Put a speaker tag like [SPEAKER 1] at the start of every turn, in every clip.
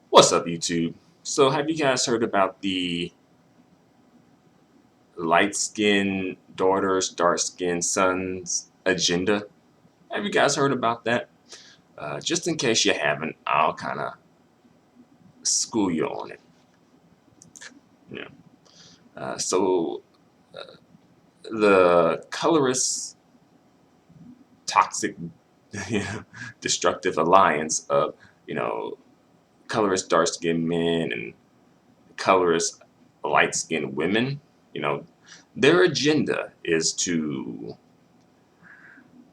[SPEAKER 1] What's up, YouTube? So, have you guys heard about the light skinned daughters, dark skinned sons agenda? Have you guys heard about that? Just in case you haven't, I'll kind of school you on it. Yeah. So, the colorist toxic, you know, destructive alliance of, you know, colorist dark skinned men and colorist light skinned women, you know, their agenda is to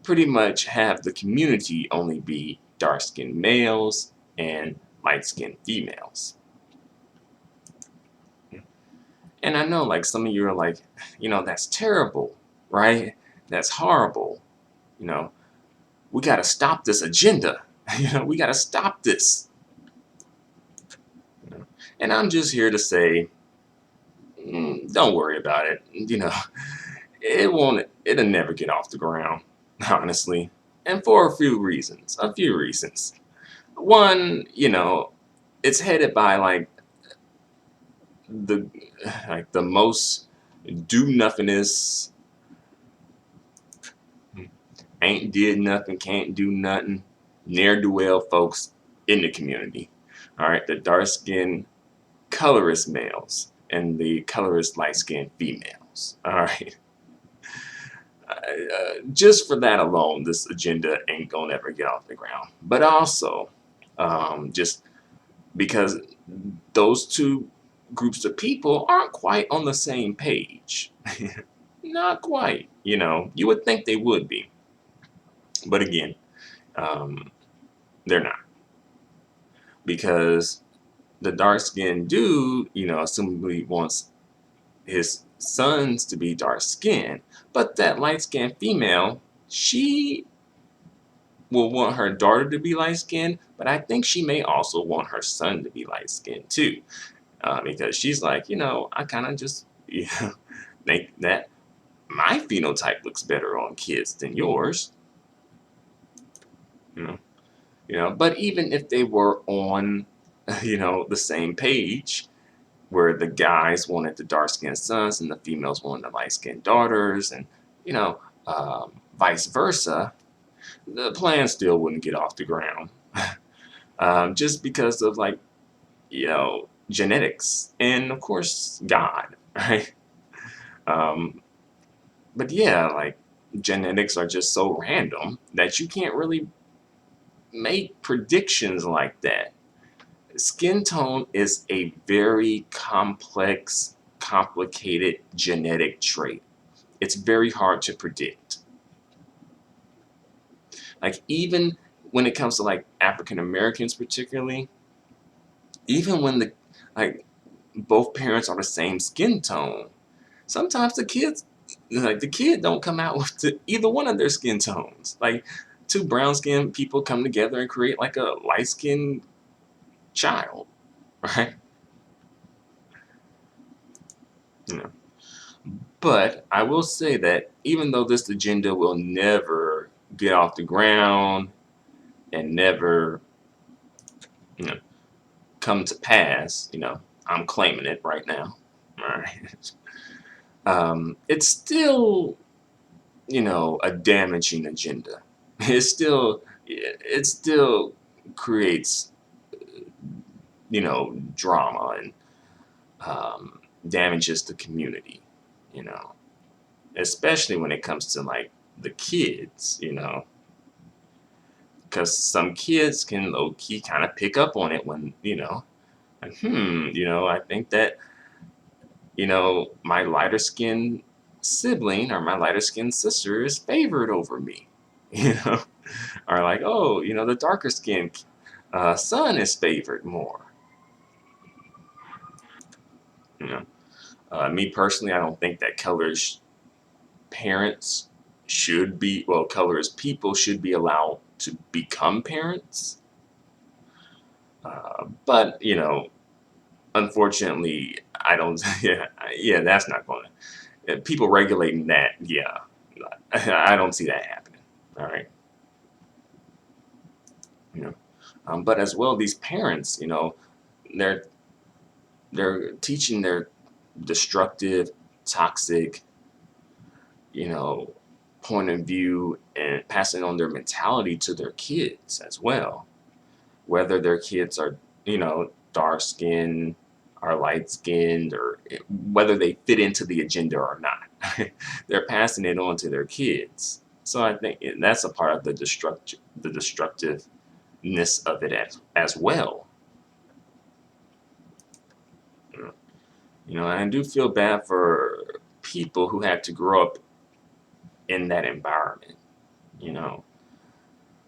[SPEAKER 1] pretty much have the community only be dark skinned males and light skinned females. And I know, like, some of you are like, that's terrible, right? That's horrible. You know, we got to stop this agenda. We got to stop this. And I'm just here to say, don't worry about it. It won't, it'll never get off the ground, honestly. And for a few reasons. A few reasons. One, it's headed by the the most do nothingest, ain't did nothing, can't do nothing, ne'er do well folks in the community. All right, the dark skinned colorist males and the colorist light skinned females. All right, just for that alone, this agenda ain't gonna ever get off the ground. But also, just because those two groups of people aren't quite on the same page. Not quite. You would think they would be. But again, um, they're not. Because the dark skinned dude, assumably wants his sons to be dark skinned. But that light skinned female, she will want her daughter to be light skinned, but I think she may also want her son to be light skinned too. Because she's like, I kind of just think that my phenotype looks better on kids than yours. You know, But even if they were on, the same page, where the guys wanted the dark skinned sons and the females wanted the light skinned daughters, and vice versa, the plan still wouldn't get off the ground, just because of genetics and of course God, right? Um, but yeah, genetics are just so random that you can't really make predictions like that. Skin tone is a very complex, complicated genetic trait. It's very hard to predict. Even when it comes to African Americans particularly, even when like both parents are the same skin tone, sometimes the kid don't come out with either one of their skin tones. Two brown skinned people come together and create like a light skinned child, right? You know. But I will say that even though this agenda will never get off the ground and never, you know, come to pass, I'm claiming it right now. All right. It's still, a damaging agenda. It still creates, drama and damages the community, you know, especially when it comes to the kids, because some kids can low key kind of pick up on it when, I think that, my lighter skinned sibling or my lighter skinned sister is favored over me, you know, or oh, the darker skinned son is favored more, you know. Me personally, I don't think that colors parents should be, well, colors people should be allowed to become parents. But, unfortunately, I don't, yeah, that's not going to, people regulating that, yeah, I don't see that happening. All right. You know, but as well, these parents, they're teaching their destructive, toxic, you know, point of view and passing on their mentality to their kids as well. Whether their kids are, dark skinned or light skinned, or whether they fit into the agenda or not. They're passing it on to their kids. So I think that's a part of the destructiveness of it as well. And I do feel bad for people who had to grow up in that environment. You know,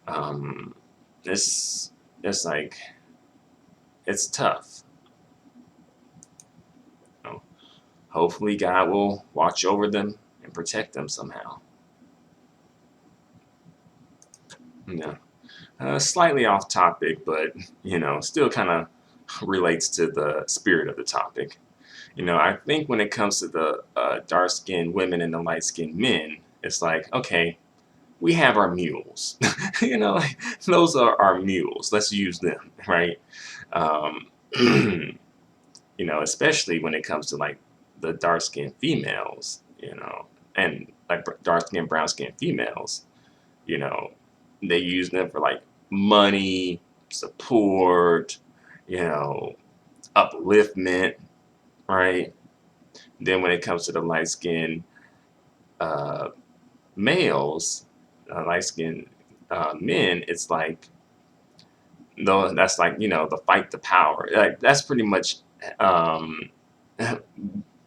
[SPEAKER 1] um, it's like it's tough. You know, hopefully, God will watch over them and protect them somehow. Yeah, slightly off topic, but still kind of relates to the spirit of the topic. I think when it comes to the dark skinned women and the light skinned men, it's like, okay, we have our mules. Like, those are our mules. Let's use them, right? Um, especially when it comes to like the dark skinned females, and like dark skinned, brown skinned females, you know, they use them for like money, support, you know, upliftment, right? Then when it comes to the light skinned uh, males, light skinned men, it's like, though that's like, the fight the power. Like that's um,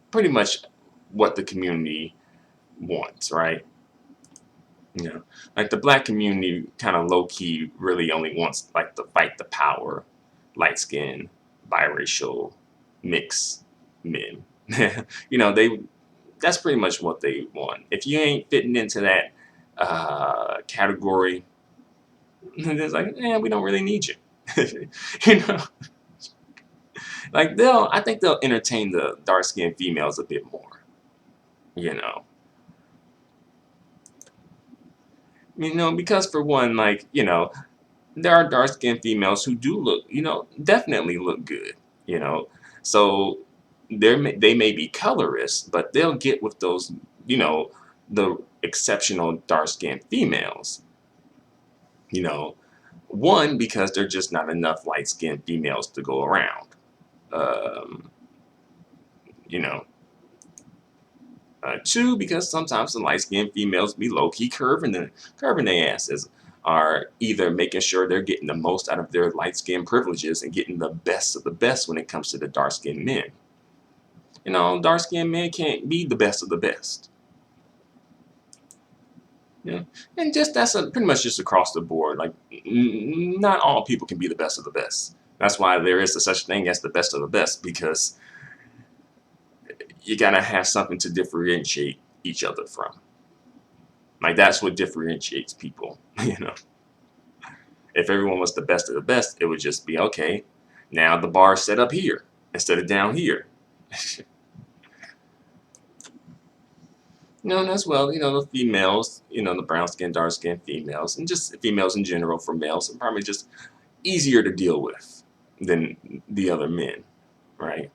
[SPEAKER 1] pretty much what the community wants, right? Like the black community kind of low key really only wants like the fight the power, light skin, biracial, mixed men. They that's pretty much what they want. If you ain't fitting into that category, it's like, we don't really need you. you know, like I think they'll entertain the dark skinned females a bit more. You know, because for one, like there are dark skinned females who do look, definitely look good. You know, so they may be colorists, but they'll get with those, the exceptional dark skinned females. You know, one, because there's just not enough light skinned females to go around. Um, you know, two, because sometimes the light skinned females be low key curving their asses, are either making sure they're getting the most out of their light skin privileges and getting the best of the best when it comes to the dark skinned men. Dark skinned men can't be the best of the best. Yeah, and just that's pretty much just across the board. Like, not all people can be the best of the best. That's why there is a such thing as the best of the best, because you gotta have something to differentiate each other from. Like that's what differentiates people. If everyone was the best of the best, it would just be okay. Now the bar's set up here instead of down here. And as well, the females, the brown skin, dark skin females, and just females in general for males are probably just easier to deal with than the other men, right?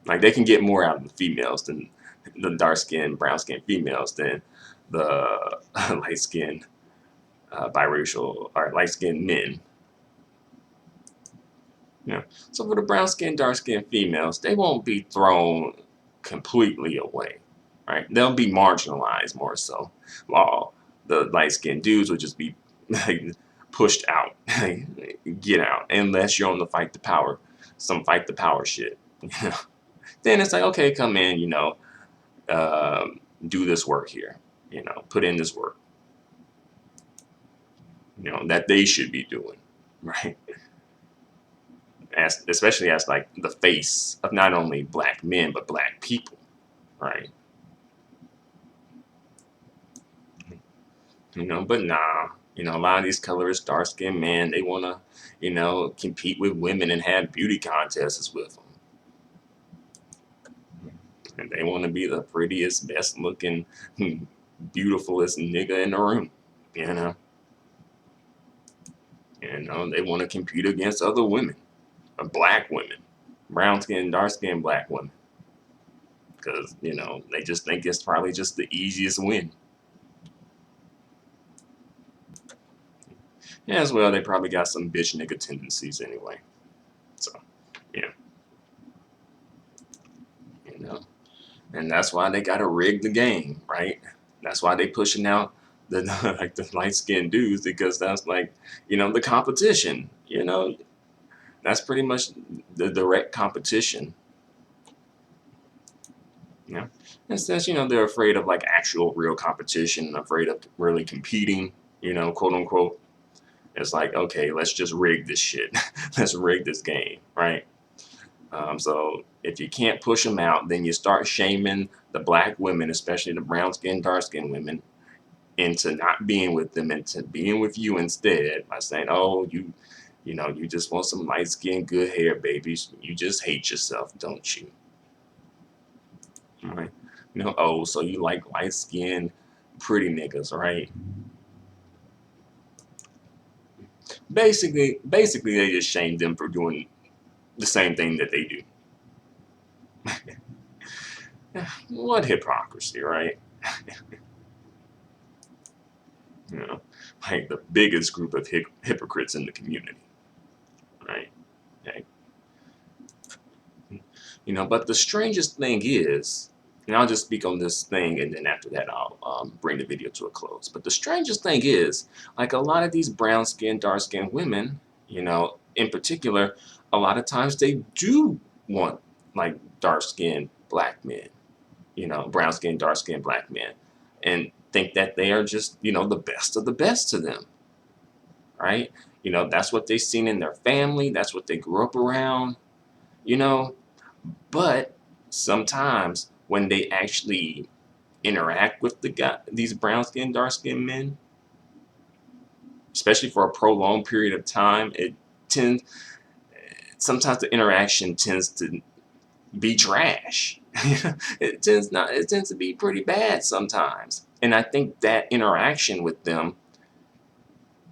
[SPEAKER 1] Like they can get more out of the females than the dark skin, brown skin females than the light skin, biracial or light skinned men. So for the brown skin, dark skin females, they won't be thrown completely away, right? They'll be marginalized more so, while the light skinned dudes will just be like, pushed out, get out, unless you're on the fight the power, some fight the power shit. Then it's like, okay, come in, do this work here, put in this work, that they should be doing, right? Especially as like the face of not only black men but black people, right? But nah, a lot of these colorist dark skinned men, they want to, compete with women and have beauty contests with them, and they want to be the prettiest, best looking, beautifulest nigga in the room, you know. They want to compete against other women, black women, brown skin, dark skin black women, because you know they just think it's probably just the easiest win. Yeah, as well, they probably got some bitch nigga tendencies anyway. So yeah, you know, and that's why they gotta rig the game, right? That's why they pushing out the like the light skinned dudes because that's like the competition. That's pretty much the direct competition. You know, and since they're afraid of like actual real competition, afraid of really competing, quote unquote. It's like, okay, let's just rig this shit. Let's rig this game, right? So if you can't push them out, then you start shaming the black women, especially the brown skin, dark skin women, into not being with them, into being with you instead by saying, oh, you just want some light skin, good hair, babies. You just hate yourself, don't you? Right? Oh, so you like light skin, pretty niggas, right? Basically, they just shame them for doing the same thing that they do. What hypocrisy, right? you know, like the biggest group of hypocrites in the community, right? Okay. But the strangest thing is, and I'll just speak on this thing, and then after that, I'll bring the video to a close. But the strangest thing is, like a lot of these brown skinned, dark skinned women, in particular, a lot of times they do want like dark skinned black men, brown skinned, dark skinned black men, and think that they are just, the best of the best to them, right? That's what they've seen in their family, that's what they grew up around, you know. But sometimes when they actually interact with these brown skinned, dark skinned men, especially for a prolonged period of time, tends sometimes the interaction tends to be trash. It tends to be pretty bad sometimes. And I think that interaction with them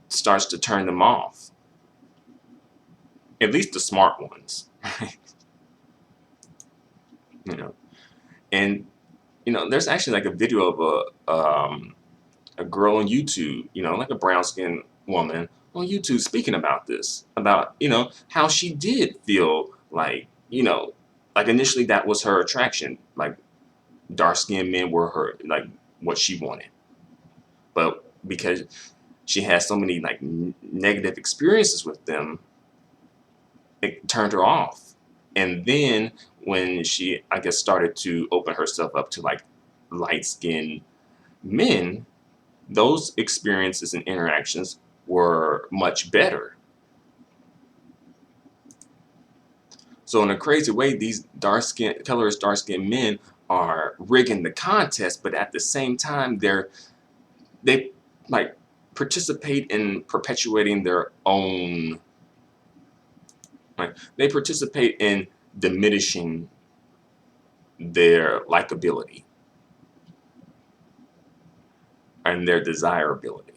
[SPEAKER 1] starts to turn them off. At least the smart ones. you know. And there's actually like a video of a girl on YouTube, like a brown skinned woman on YouTube speaking about this, about how she did feel like initially that was her attraction, like dark skinned men were her like what she wanted, but because she had so many like negative experiences with them, it turned her off. And then when she, I guess, started to open herself up to like light skinned men, those experiences and interactions were much better. So in a crazy way, these colorist dark skinned men are rigging the contest, but at the same time, they like participate in perpetuating their own. Like they participate in diminishing their likability and their desirability.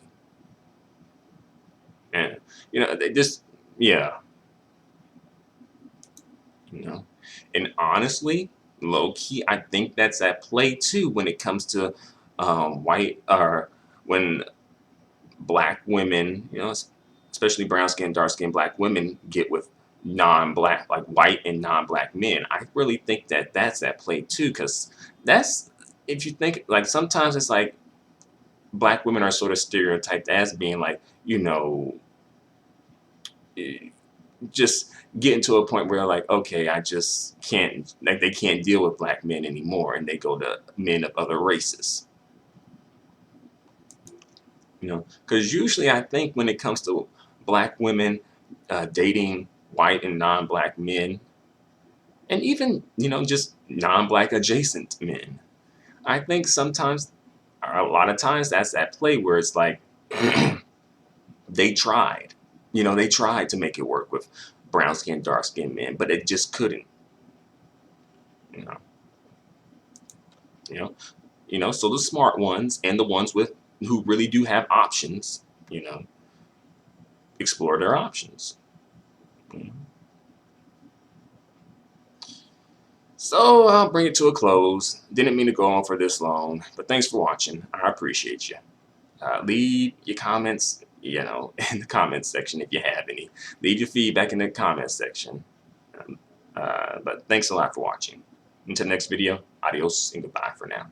[SPEAKER 1] And they just, yeah, and honestly, low key, I think that's at play too when it comes to white or when black women, especially brown skin, dark skin black women get with non-black, like white and non-black men. I really think that that's at play too, because that's, if you think, like sometimes it's like black women are sort of stereotyped as being like, just getting to a point where like, okay, I just can't, like they can't deal with black men anymore, and they go to men of other races. Because usually I think when it comes to black women dating white and non-black men, and even just non-black adjacent men, I think sometimes, or a lot of times, that's at play where it's like they tried, they tried to make it work with brown skin, dark skin men, but it just couldn't. You know, So the smart ones and the ones who really do have options, explore their options. So I'll bring it to a close. Didn't mean to go on for this long, but thanks for watching. I appreciate you. Leave your comments, in the comments section if you have any. Leave your feedback in the comments section. But thanks a lot for watching. Until next video, adios and goodbye for now.